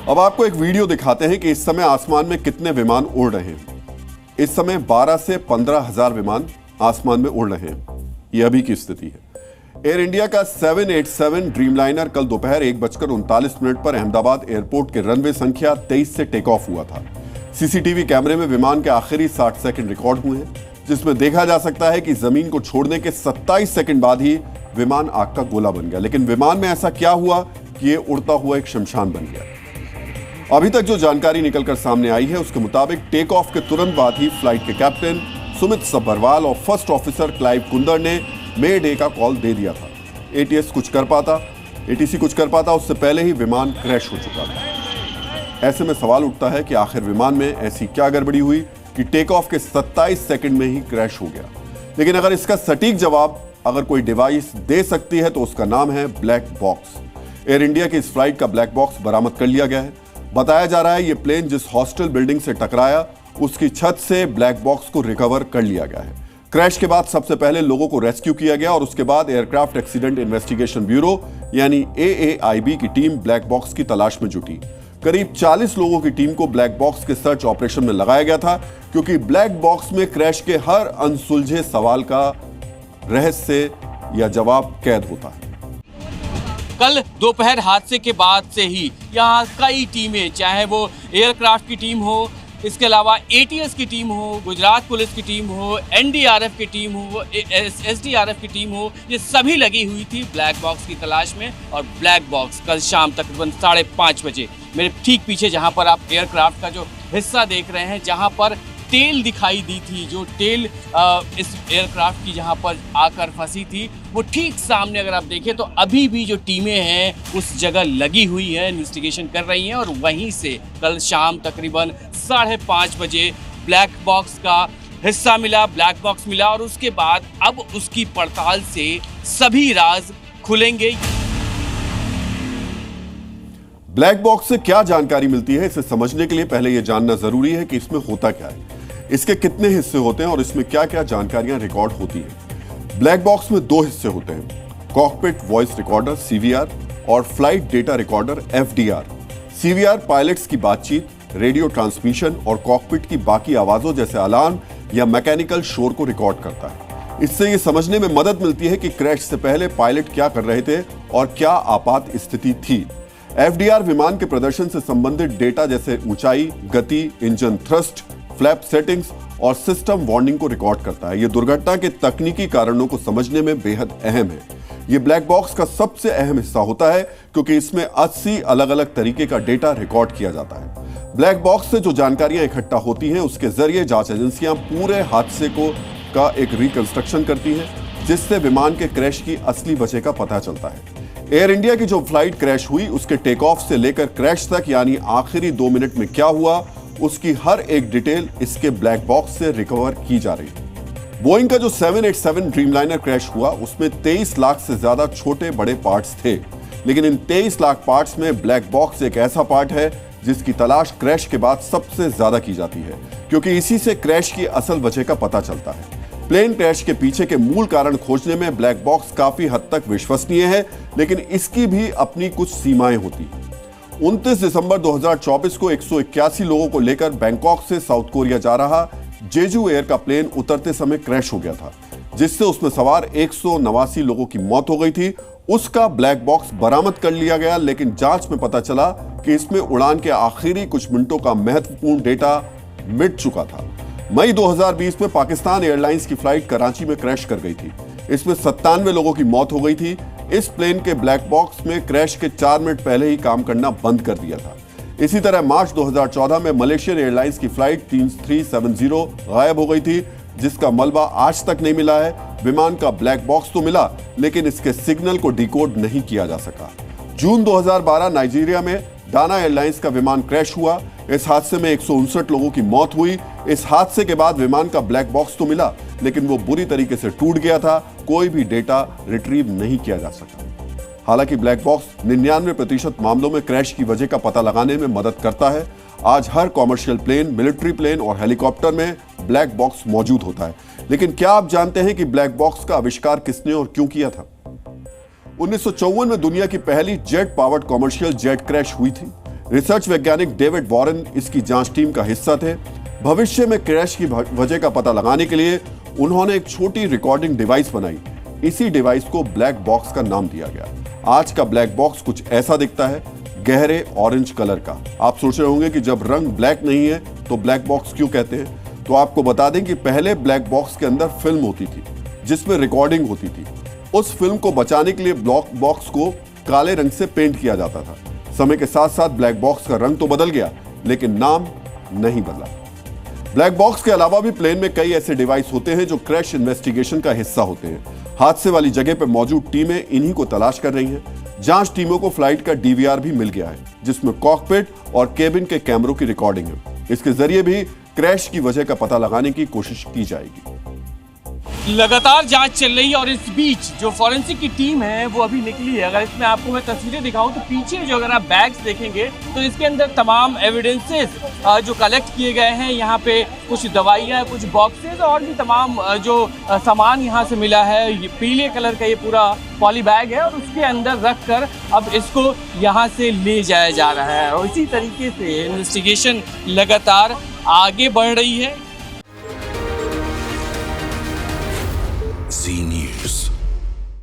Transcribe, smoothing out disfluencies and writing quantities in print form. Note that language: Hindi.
अब आपको एक वीडियो दिखाते हैं कि इस समय आसमान में कितने विमान उड़ रहे हैं। इस समय 12 से 15,000 विमान आसमान में उड़ रहे हैं। यह अभी की स्थिति है। एयर इंडिया का 787 ड्रीमलाइनर कल दोपहर 1:39 पर अहमदाबाद एयरपोर्ट के रनवे संख्या 23 से टेक ऑफ हुआ था। सीसीटीवी कैमरे में विमान के आखिरी 60 सेकंड रिकॉर्ड हुए हैं, जिसमें देखा जा सकता है कि जमीन को छोड़ने के 27 सेकंड बाद ही विमान आग का गोला बन गया। लेकिन विमान में ऐसा क्या हुआ कि यह उड़ता हुआ एक शमशान बन गया? अभी तक जो जानकारी निकलकर सामने आई है उसके मुताबिक टेक ऑफ के तुरंत बाद ही फ्लाइट के कैप्टन सुमित सब्बरवाल और फर्स्ट ऑफिसर क्लाइव कुंदर ने मे डे का कॉल दे दिया था। एटीसी कुछ कर पाता उससे पहले ही विमान क्रैश हो चुका था। ऐसे में सवाल उठता है कि आखिर विमान में ऐसी क्या गड़बड़ी हुई कि टेक ऑफ के 27 सेकंड में ही क्रैश हो गया। लेकिन अगर इसका सटीक जवाब अगर कोई डिवाइस दे सकती है तो उसका नाम है ब्लैक बॉक्स। एयर इंडिया की इस फ्लाइट का ब्लैक बॉक्स बरामद कर लिया गया है। बताया जा रहा है ये प्लेन जिस हॉस्टल बिल्डिंग से टकराया उसकी छत से ब्लैक बॉक्स को रिकवर कर लिया गया है। क्रैश के बाद सबसे पहले लोगों को रेस्क्यू किया गया और उसके बाद एयरक्राफ्ट एक्सीडेंट इन्वेस्टिगेशन ब्यूरो यानी AAIB की टीम ब्लैक बॉक्स की तलाश में जुटी। करीब 40 लोगों की टीम को ब्लैक बॉक्स के सर्च ऑपरेशन में लगाया गया था, क्योंकि ब्लैक बॉक्स में क्रैश के हर अनसुलझे सवाल का रहस्य या जवाब कैद होता है। कल दोपहर हादसे के बाद से ही यहाँ कई टीमें, चाहे वो एयरक्राफ्ट की टीम हो, इसके अलावा ATS की टीम हो, गुजरात पुलिस की टीम हो, NDRF की टीम हो, SDRF की टीम हो, ये सभी लगी हुई थी ब्लैक बॉक्स की तलाश में। और ब्लैक बॉक्स कल शाम तकरीबन 5:30 बजे मेरे ठीक पीछे, जहाँ पर आप एयरक्राफ्ट का जो हिस्सा देख रहे हैं, जहाँ पर टेल दिखाई दी थी, जो टेल इस एयरक्राफ्ट की जहाँ पर आकर फंसी थी, वो ठीक सामने अगर आप देखें तो अभी भी जो टीमें हैं उस जगह लगी हुई हैं, इन्वेस्टिगेशन कर रही हैं। और वहीं से कल शाम तकरीबन 5:30 बजे ब्लैक बॉक्स का हिस्सा मिला, ब्लैक बॉक्स मिला, और उसके बाद अब उसकी पड़ताल से सभी राज खुलेंगे। ब्लैक बॉक्स से क्या जानकारी मिलती है, इसे समझने के लिए पहले यह जानना जरूरी है कि इसमें होता क्या है, इसके कितने हिस्से होते हैं और इसमें क्या क्या जानकारियां रिकॉर्ड होती हैं। ब्लैक बॉक्स में 2 हिस्से होते हैं, कॉकपिट वॉइस रिकॉर्डर CVR और flight data recorder FDR। CVR pilots की बातचीत, रेडियो ट्रांसमिशन और कॉकपिट की बाकी आवाजों जैसे अलार्म या मैकेनिकल शोर को रिकॉर्ड करता है। इससे यह समझने में मदद मिलती है कि क्रैश से पहले पायलट क्या कर रहे थे और क्या आपात स्थिति थी। FDR विमान के प्रदर्शन से संबंधित डेटा जैसे ऊंचाई, गति, इंजन थ्रस्ट, फ्लैप सेटिंग्स और सिस्टम वार्निंग को रिकॉर्ड करता है। यह दुर्घटना के तकनीकी कारणों को समझने में बेहद अहम है। यह ब्लैक बॉक्स का सबसे अहम हिस्सा होता है, क्योंकि इसमें 80 अलग अलग तरीके का डेटा रिकॉर्ड किया जाता है। ब्लैक बॉक्स से जो जानकारियां इकट्ठा होती हैं उसके जरिए जांच एजेंसियां पूरे हादसे का एक रिकंस्ट्रक्शन करती हैं, जिससे विमान के क्रैश की असली वजह का पता चलता है। एयर इंडिया की जो फ्लाइट क्रैश हुई उसके टेक ऑफ से लेकर क्रैश तक यानी आखिरी 2 मिनट में क्या हुआ, उसकी हर एक डिटेल इसके ब्लैक बॉक्स से रिकवर की जा रही है। बोइंग का जो 787 ड्रीमलाइनर क्रैश हुआ उसमें 23 लाख से ज्यादा छोटे बड़े पार्ट्स थे, लेकिन इन 23 लाख पार्ट्स में ब्लैक बॉक्स एक ऐसा पार्ट है जिसकी तलाश क्रैश के बाद सबसे ज्यादा की जाती है, क्योंकि इसी से क्रैश की असल वजह का पता चलता है। प्लेन क्रैश के पीछे के मूल कारण खोजने में ब्लैक बॉक्स काफी हद तक विश्वसनीय है, लेकिन इसकी भी अपनी कुछ सीमाएं होती हैं। 29 दिसंबर 2024 को 181 लोगों को लेकर बैंकॉक से साउथ कोरिया जा रहा जेजू एयर का प्लेन उतरते समय क्रैश हो गया था, जिससे उसमें सवार 189 लोगों की मौत हो गई थी। उसका ब्लैक बॉक्स बरामद कर लिया गया, लेकिन जांच में पता चला कि इसमें उड़ान के आखिरी कुछ मिनटों का महत्वपूर्ण डेटा मिट चुका था। मई 2020 में पाकिस्तान एयरलाइंस की फ्लाइट कराची में क्रैश कर गई थी। इसमें 97 लोगों की मौत हो गई थी। इस प्लेन के ब्लैक बॉक्स में क्रैश के 4 मिनट पहले ही काम करना बंद कर दिया था। इसी तरह मार्च 2014 में मलेशियन एयरलाइंस की फ्लाइट 3370 गायब हो गई थी, जिसका मलबा आज तक नहीं मिला है। विमान का ब्लैक बॉक्स तो मिला, लेकिन इसके सिग्नल को डिकोड नहीं किया जा सका। जून 2012 नाइजीरिया में डाना एयरलाइंस का विमान क्रैश हुआ। इस हादसे में 159 लोगों की मौत हुई। इस हादसे के बाद विमान का ब्लैक बॉक्स तो मिला, लेकिन वो बुरी तरीके से टूट गया था। कोई भी डेटा रिट्रीव नहीं किया जा सका। हालांकि ब्लैक बॉक्स 99% मामलों में क्रैश की वजह का पता लगाने में मदद करता है। आज हर कॉमर्शियल प्लेन, मिलिट्री प्लेन और हेलीकॉप्टर में ब्लैक बॉक्स मौजूद होता है। लेकिन क्या आप जानते हैं कि ब्लैक बॉक्स का आविष्कार किसने और क्यों किया था? 1954 में दुनिया की पहली jet powered commercial jet crash हुई थी। रिसर्च वैज्ञानिक डेविड वॉरेन इसकी जांच टीम का हिस्सा थे। भविष्य में क्रैश की वजह का पता लगाने के लिए उन्होंने एक छोटी रिकॉर्डिंग डिवाइस बनाई। इसी डिवाइस को ब्लैक बॉक्स का नाम दिया गया। आज का ब्लैक बॉक्स कुछ ऐसा दिखता है, गहरे ऑरेंज कलर का। आप सोच रहे होंगे कि जब रंग ब्लैक नहीं है तो ब्लैक बॉक्स क्यों कहते हैं। तो आपको बता दें कि पहले ब्लैक बॉक्स के अंदर फिल्म होती थी जिसमें रिकॉर्डिंग होती थी। उस फिल्म को बचाने के लिए ब्लैक बॉक्स को काले रंग से पेंट किया जाता था। समय के साथ साथ ब्लैक बॉक्स का रंग तो बदल गया लेकिन नाम नहीं बदला। ब्लैक बॉक्स के अलावा भी प्लेन में कई ऐसे डिवाइस होते हैं जो क्रैश इन्वेस्टिगेशन का हिस्सा होते हैं। हादसे वाली जगह पर मौजूद टीमें इन्हीं को तलाश कर रही हैं। जांच टीमों को फ्लाइट का डीवीआर भी मिल गया है जिसमें कॉकपिट और केबिन के कैमरों की रिकॉर्डिंग है। इसके जरिए भी क्रैश की वजह का पता लगाने की कोशिश की जाएगी। लगातार जांच चल रही है और इस बीच जो फॉरेंसिक की टीम है वो अभी निकली है। अगर इसमें आपको मैं तस्वीरें दिखाऊं तो पीछे जो अगर आप बैग्स देखेंगे तो इसके अंदर तमाम एविडेंसेस जो कलेक्ट किए गए हैं। यहाँ पे कुछ दवाइयाँ, कुछ बॉक्सेस और भी तमाम जो सामान यहाँ से मिला है। ये पीले कलर का ये पूरा पॉली बैग है और उसके अंदर रख कर अब इसको यहाँ से ले जाया जा रहा है और इसी तरीके से इन्वेस्टिगेशन लगातार आगे बढ़ रही है। Zee